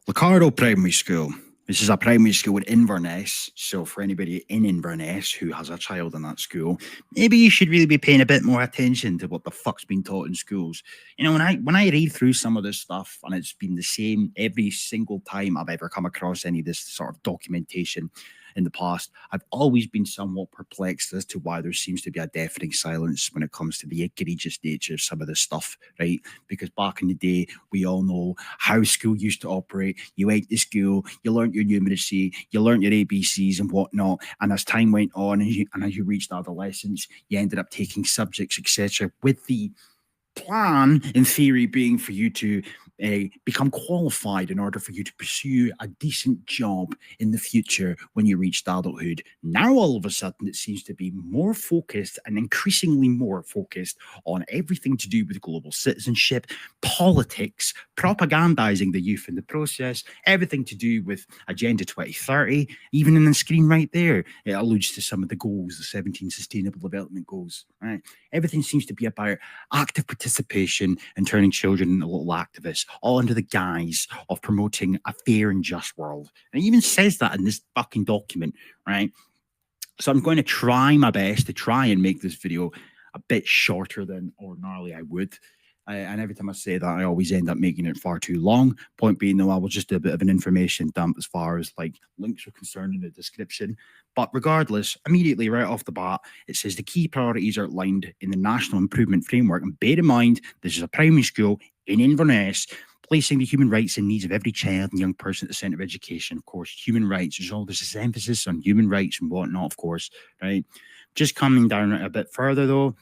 Licardo Primary School. This is a primary school in Inverness. So for anybody in Inverness who has a child in that school, maybe you should really be paying a bit more attention to what the fuck's been taught in schools. You know, when I read through some of this stuff and it's been the same every single time I've ever come across any of this sort of documentation in the past, I've always been somewhat perplexed as to why there seems to be a deafening silence when it comes to the egregious nature of some of this stuff, right? Because back in the day, we all know how school used to operate. You went to school, you learnt your numeracy, you learnt your ABCs and whatnot. And as time went on and as you reached adolescence, you ended up taking subjects, etc., with the plan, in theory, being for you to become qualified in order for you to pursue a decent job in the future when you reached adulthood. Now, all of a sudden, it seems to be more focused and increasingly more focused on everything to do with global citizenship, politics, propagandizing the youth in the process, everything to do with Agenda 2030. Even in the screen right there, it alludes to some of the goals, the 17 Sustainable Development Goals. Right? Everything seems to be about active participation and turning children into little activists, all under the guise of promoting a fair and just world. And it even says that in this fucking document, right? So I'm going to try my best to try and make this video a bit shorter than ordinarily I would. And every time I say that, I always end up making it far too long. Point being, though, I will just do a bit of an information dump as far as like links are concerned in the description. But regardless, immediately right off the bat, it says the key priorities are outlined in the National Improvement Framework. And bear in mind, this is a primary school in Inverness, placing the human rights and needs of every child and young person at the centre of education. Of course, human rights. There's all this emphasis on human rights and whatnot, of course, right? Just coming down a bit further, though,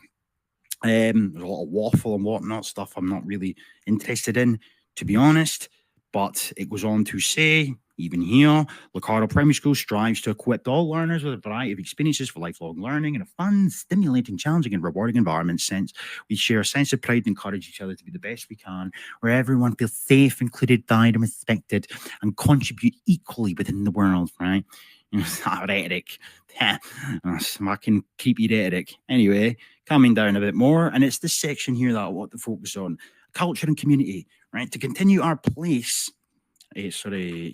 there's a lot of waffle and whatnot stuff I'm not really interested in, to be honest. But it goes on to say, even here, Licardo Primary School strives to equip all learners with a variety of experiences for lifelong learning in a fun, stimulating, challenging, and rewarding environment. Since we share a sense of pride and encourage each other to be the best we can, where everyone feels safe, included, valued, and respected, and contribute equally within the world, right? You know, that rhetoric. Fucking creepy rhetoric. Anyway, coming down a bit more, and it's this section here that I want to focus on: culture and community, right? To continue our place, to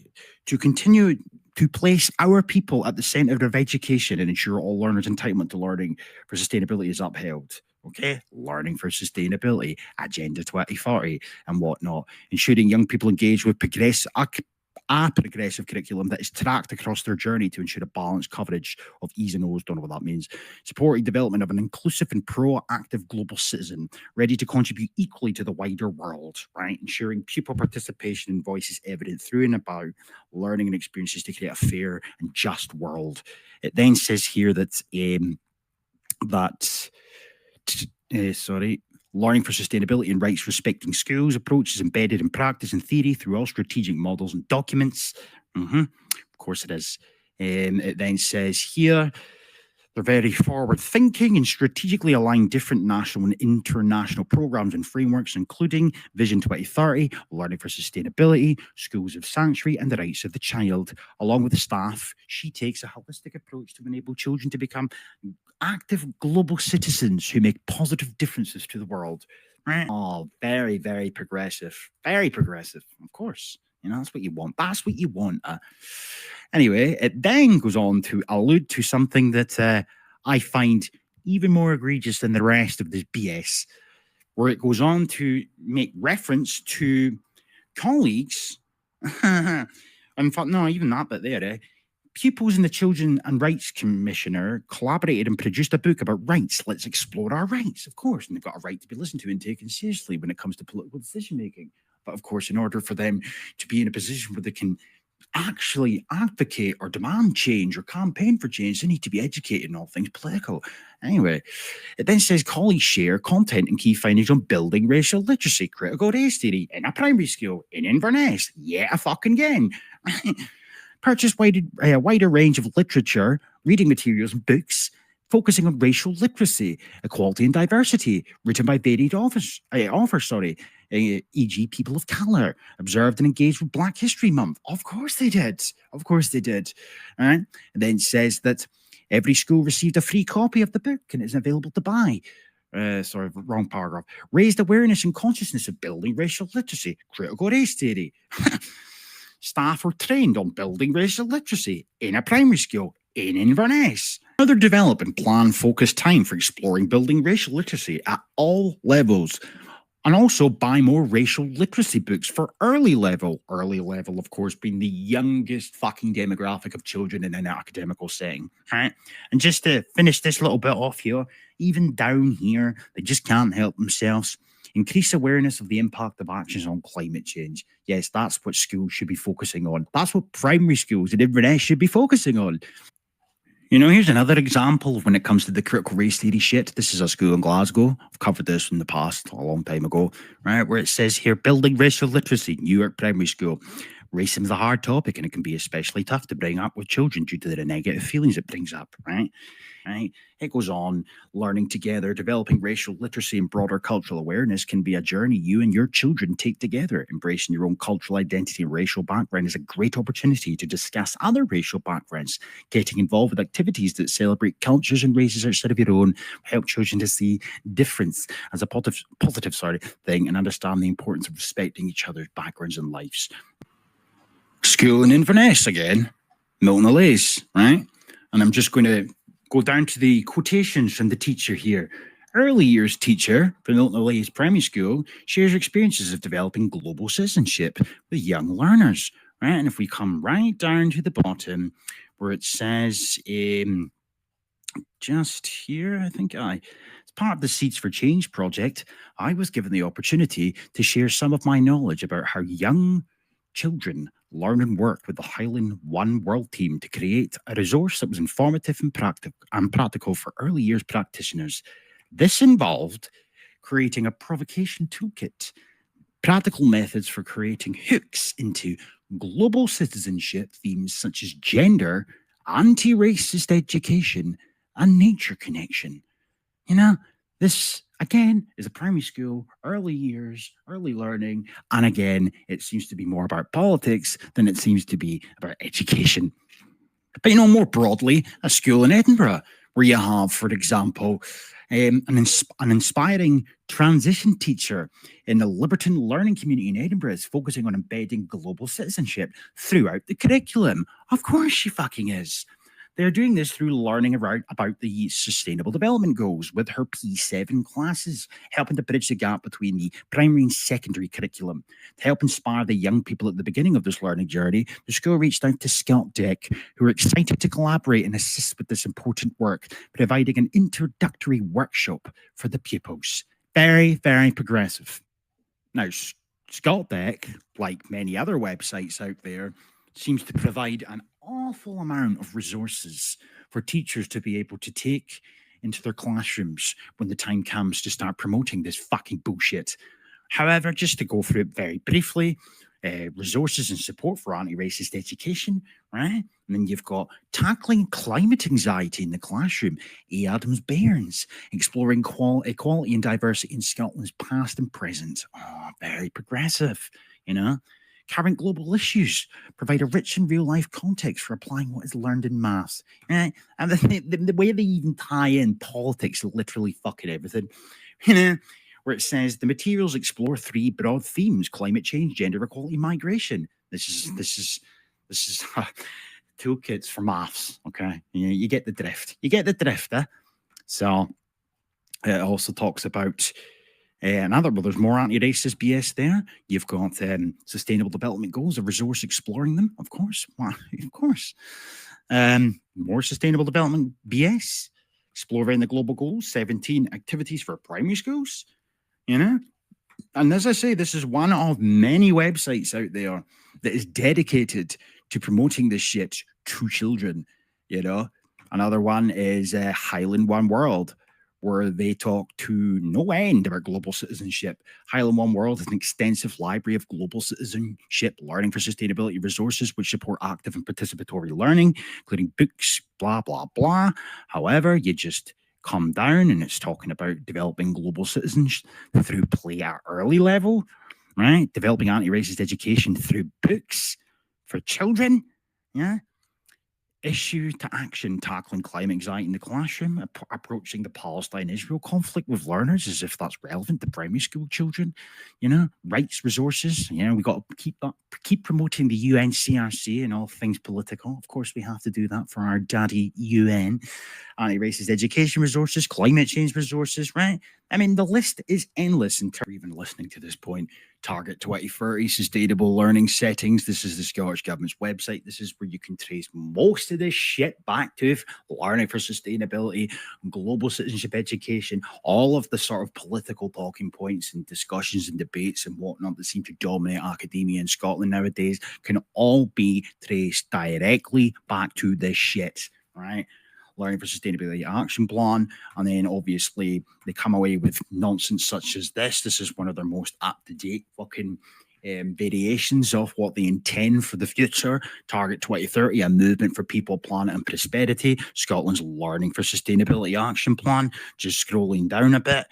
continue to place our people at the center of education and ensure all learners' entitlement to learning for sustainability is upheld. Okay, learning for sustainability, Agenda 2030, and whatnot, ensuring young people engage with a progressive curriculum that is tracked across their journey to ensure a balanced coverage of E's and O's, don't know what that means. Supporting development of an inclusive and proactive global citizen, ready to contribute equally to the wider world, right? Ensuring pupil participation and voice is evident through and about learning and experiences to create a fair and just world. It then says here that learning for sustainability and rights respecting schools approach is embedded in practice and theory through all strategic models and documents. Of course it is. It then says here, they're very forward thinking and strategically align different national and international programs and frameworks, including Vision 2030, Learning for Sustainability, Schools of Sanctuary, and the Rights of the Child. Along with the staff, she takes a holistic approach to enable children to become active global citizens who make positive differences to the world. Right? Oh, very, very progressive. Very progressive, of course. You know, that's what you want. That's what you want. Anyway, it then goes on to allude to something that I find even more egregious than the rest of this BS, where it goes on to make reference to colleagues. In fact, no, even that bit there, pupils and the Children and Rights Commissioner collaborated and produced a book about rights. Let's explore our rights, of course. And they've got a right to be listened to and taken seriously when it comes to political decision making. But of course, in order for them to be in a position where they can actually advocate or demand change or campaign for change, they need to be educated in all things political. Anyway, it then says colleagues share content and key findings on building racial literacy, critical race theory in a primary school in Inverness. Yeah, fucking again. Purchase a wider range of literature, reading materials, and books focusing on racial literacy, equality, and diversity, written by varied authors, e.g., people of colour, observed and engaged with Black History Month. Of course they did. Of course they did. All right? And then says that every school received a free copy of the book and it's available to buy. Wrong paragraph. Raised awareness and consciousness of building racial literacy, critical race theory. staff are trained on building racial literacy in a primary school in Inverness. Further develop and plan focused time for exploring building racial literacy at all levels. And also buy more racial literacy books for early level. Early level, of course, being the youngest fucking demographic of children in an academical setting. Right? And just to finish this little bit off here, even down here, they just can't help themselves. Increase awareness of the impact of actions on climate change. Yes, that's what schools should be focusing on. That's what primary schools in Inverness should be focusing on. You know, here's another example when it comes to the critical race theory shit. This is a school in Glasgow. I've covered this in the past, a long time ago, right? Where it says here, building racial literacy, New York primary school. Racism is a hard topic and it can be especially tough to bring up with children due to the negative feelings it brings up, right? It goes on, learning together, developing racial literacy and broader cultural awareness can be a journey you and your children take together. Embracing your own cultural identity and racial background is a great opportunity to discuss other racial backgrounds. Getting involved with activities that celebrate cultures and races outside of your own help children to see difference as a positive thing and understand the importance of respecting each other's backgrounds and lives. School in Inverness again, Milton Allays, right? And I'm just going to go down to the quotations from the teacher here. Early years teacher for Milton Allays Primary School shares experiences of developing global citizenship with young learners, right? And if we come right down to the bottom where it says, just here, I think as part of the Seeds for Change project, I was given the opportunity to share some of my knowledge about how young children learn and work with the Highland One World team to create a resource that was informative and practical for early years practitioners. This involved creating a provocation toolkit, practical methods for creating hooks into global citizenship themes such as gender, anti-racist education, and nature connection. You know, this, again, is a primary school, early years, early learning, and again, it seems to be more about politics than it seems to be about education. But, you know, more broadly, a school in Edinburgh, where you have, for example, an inspiring transition teacher in the Liberton learning community in Edinburgh is focusing on embedding global citizenship throughout the curriculum. Of course she fucking is. They're doing this through learning about the Sustainable Development Goals with her P7 classes, helping to bridge the gap between the primary and secondary curriculum. To help inspire the young people at the beginning of this learning journey, the school reached out to Scott Dick, who are excited to collaborate and assist with this important work, providing an introductory workshop for the pupils. Very, very progressive. Now, Scott Dick, like many other websites out there, seems to provide an awful amount of resources for teachers to be able to take into their classrooms when the time comes to start promoting this fucking bullshit. However, just to go through it very briefly, resources and support for anti-racist education, right? And then you've got tackling climate anxiety in the classroom, A. Adams Bairns, exploring equality and diversity in Scotland's past and present. Oh, very progressive, you know? Current global issues provide a rich and real-life context for applying what is learned in maths. Right? And the way they even tie in politics, literally fucking everything, you know, where it says the materials explore three broad themes: climate change, gender equality, migration. This is toolkits for maths. Okay, you get the drift. You get the drift. So it also talks about. There's more anti-racist BS there. You've got Sustainable Development Goals, a resource exploring them, of course. Well, of course. More Sustainable Development BS, exploring the global goals, 17 activities for primary schools, you know? And as I say, this is one of many websites out there that is dedicated to promoting this shit to children, you know? Another one is Highland One World, where they talk to no end about global citizenship. Highland One World is an extensive library of global citizenship learning for sustainability resources which support active and participatory learning, including books, blah, blah, blah. However, you just come down and it's talking about developing global citizens through play at early level, right? Developing anti-racist education through books for children, yeah? issue to action, tackling climate anxiety in the classroom, approaching the Palestine-Israel conflict with learners as if that's relevant to primary school children. Rights, resources. We got to keep promoting the UNCRC and all things political. Of course, we have to do that for our daddy UN. Anti-racist education resources, climate change resources, right? I mean, the list is endless in terms of even listening to this point. Target 2030 sustainable learning settings. This is the Scottish Government's website. This is where you can trace most of this shit back to. Learning for sustainability, global citizenship education, all of the sort of political talking points and discussions and debates and whatnot that seem to dominate academia in Scotland nowadays can all be traced directly back to this shit, right? Learning for Sustainability Action Plan. And then obviously they come away with nonsense such as this. This is one of their most up-to-date fucking variations of what they intend for the future. Target 2030, a movement for people, planet and prosperity. Scotland's Learning for Sustainability Action Plan. Just scrolling down a bit.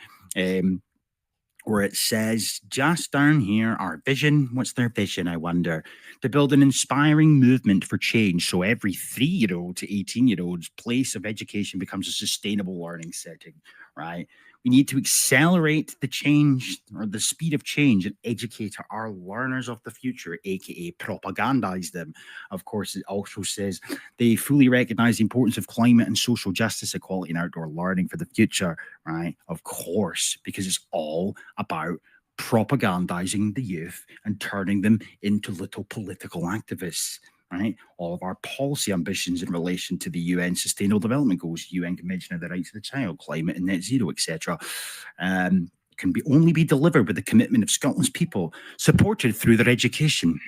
Where it says just down here, our vision. What's their vision, I wonder? To build an inspiring movement for change so every 3-year-old to 18-year-old's place of education becomes a sustainable learning setting, right? We need to accelerate the change or the speed of change and educate our learners of the future, aka propagandize them. Of course, it also says they fully recognize the importance of climate and social justice, equality, and outdoor learning for the future, right? Of course, because it's all about propagandizing the youth and turning them into little political activists. Right, all of our policy ambitions in relation to the UN Sustainable Development Goals, UN Convention of the Rights of the Child, climate and net zero, etc., can only be delivered with the commitment of Scotland's people, supported through their education.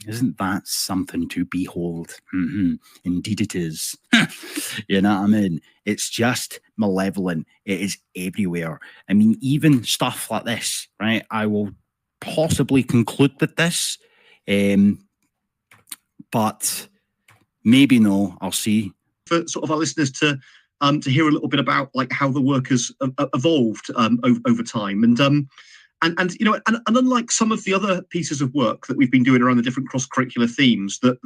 Isn't that something to behold? Indeed it is. You know what I mean? It's just malevolent. It is everywhere. I mean, even stuff like this, right? I will possibly conclude with this. But maybe no, I'll see. For sort of our listeners to hear a little bit about like how the work has evolved over time, and unlike some of the other pieces of work that we've been doing around the different cross-curricular themes that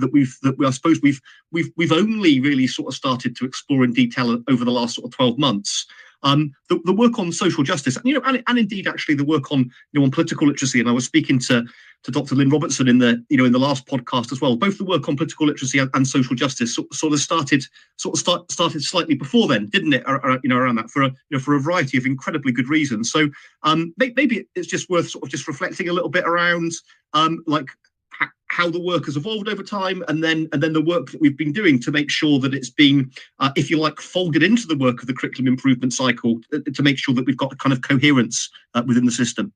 I suppose we've only really sort of started to explore in detail over the last sort of 12 months. The work on social justice, and indeed actually the work on on political literacy. And I was speaking to Dr. Lynn Robertson in the the last podcast as well. Both the work on political literacy and social justice sort of started slightly before then, didn't it? Around that for a variety of incredibly good reasons. So maybe it's just worth sort of just reflecting a little bit around like how the work has evolved over time, and then the work that we've been doing to make sure that it's been, if you like, folded into the work of the curriculum improvement cycle to make sure that we've got a kind of coherence within the system.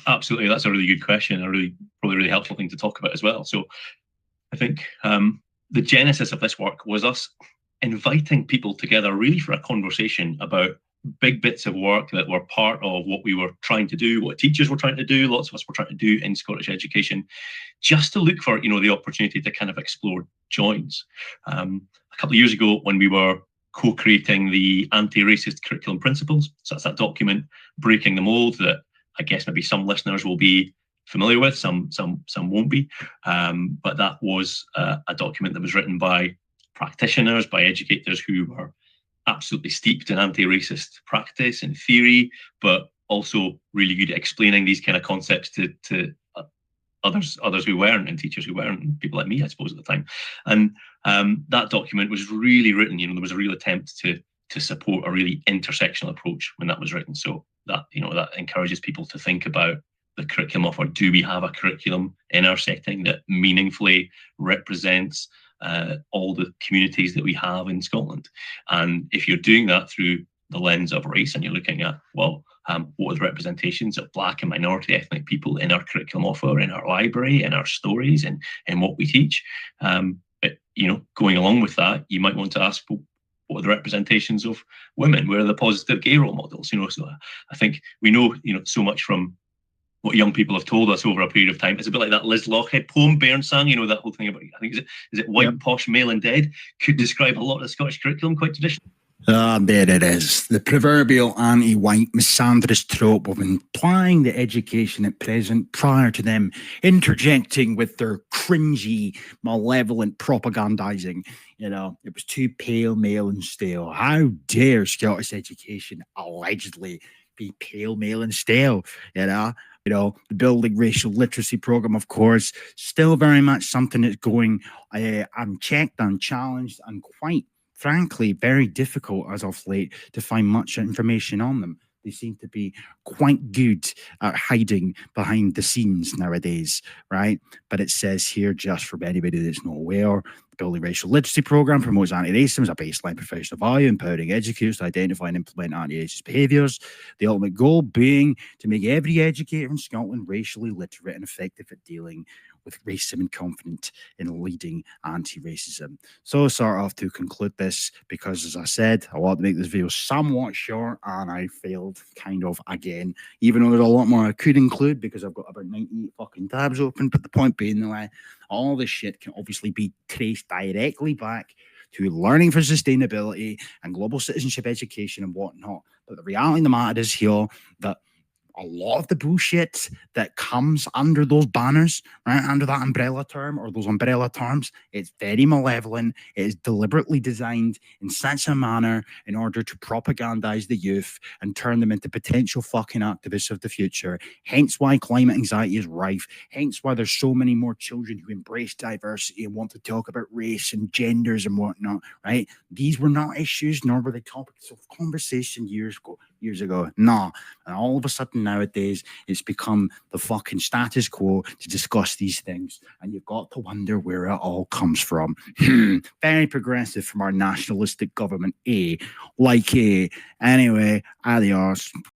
Absolutely, that's a really good question, probably really helpful thing to talk about as well. So I think the genesis of this work was us inviting people together really for a conversation about big bits of work that were part of what we were trying to do, what teachers were trying to do, lots of us were trying to do in Scottish education, just to look for the opportunity to kind of explore joins. A couple of years ago, when we were co-creating the anti-racist curriculum principles, so that's that document breaking the mold that I guess maybe some listeners will be familiar with, some won't be, but that was a document that was written by practitioners, by educators who were absolutely steeped in anti-racist practice and theory, but also really good at explaining these kind of concepts to others who weren't, and teachers who weren't, and people like me, I suppose, at the time. And that document was really written, there was a real attempt to support a really intersectional approach when that was written. So that, that encourages people to think about the curriculum offered. Do we have a curriculum in our setting that meaningfully represents all the communities that we have in Scotland? And if you're doing that through the lens of race, and you're looking at, what are the representations of Black and minority ethnic people in our curriculum offer, in our library, in our stories, and what we teach, going along with that, you might want to ask, well, what are the representations of women? Where are the positive gay role models? So I think we know, so much from what young people have told us over a period of time. It's a bit like that Liz Lochhead poem Bairn sang, that whole thing about, I think, is it white, posh, male and dead, could describe a lot of the Scottish curriculum quite traditionally. Ah, there it is. The proverbial anti-white misandrist trope of implying the education at present prior to them interjecting with their cringy, malevolent propagandizing. You know, it was too pale, male, and stale. How dare Scottish education allegedly be pale, male, and stale? The building racial literacy program, of course, still very much something that's going unchecked, unchallenged, and quite frankly very difficult as of late to find much information on them. They seem to be quite good at hiding behind the scenes nowadays, right? But it says here, just for anybody that's not aware, the Building Racial Literacy Program promotes anti-racism as a baseline professional value, empowering educators to identify and implement anti-racist behaviours. The ultimate goal being to make every educator in Scotland racially literate and effective at dealing with racism and confident in leading anti-racism. So sort of to conclude this, because as I said, I want to make this video somewhat short and I failed kind of again, even though there's a lot more I could include because I've got about 98 fucking tabs open. But the point being that all this shit can obviously be traced directly back to learning for sustainability and global citizenship education and whatnot. But the reality of the matter is here that a lot of the bullshit that comes under those banners, right, under that umbrella term or those umbrella terms, it's very malevolent. It is deliberately designed in such a manner in order to propagandize the youth and turn them into potential fucking activists of the future. Hence why climate anxiety is rife. Hence why there's so many more children who embrace diversity and want to talk about race and genders and whatnot, right? These were not issues, nor were they topics of conversation years ago. Nah. And all of a sudden nowadays, it's become the fucking status quo to discuss these things. And you've got to wonder where it all comes from. Very progressive from our nationalistic government, Anyway, adios.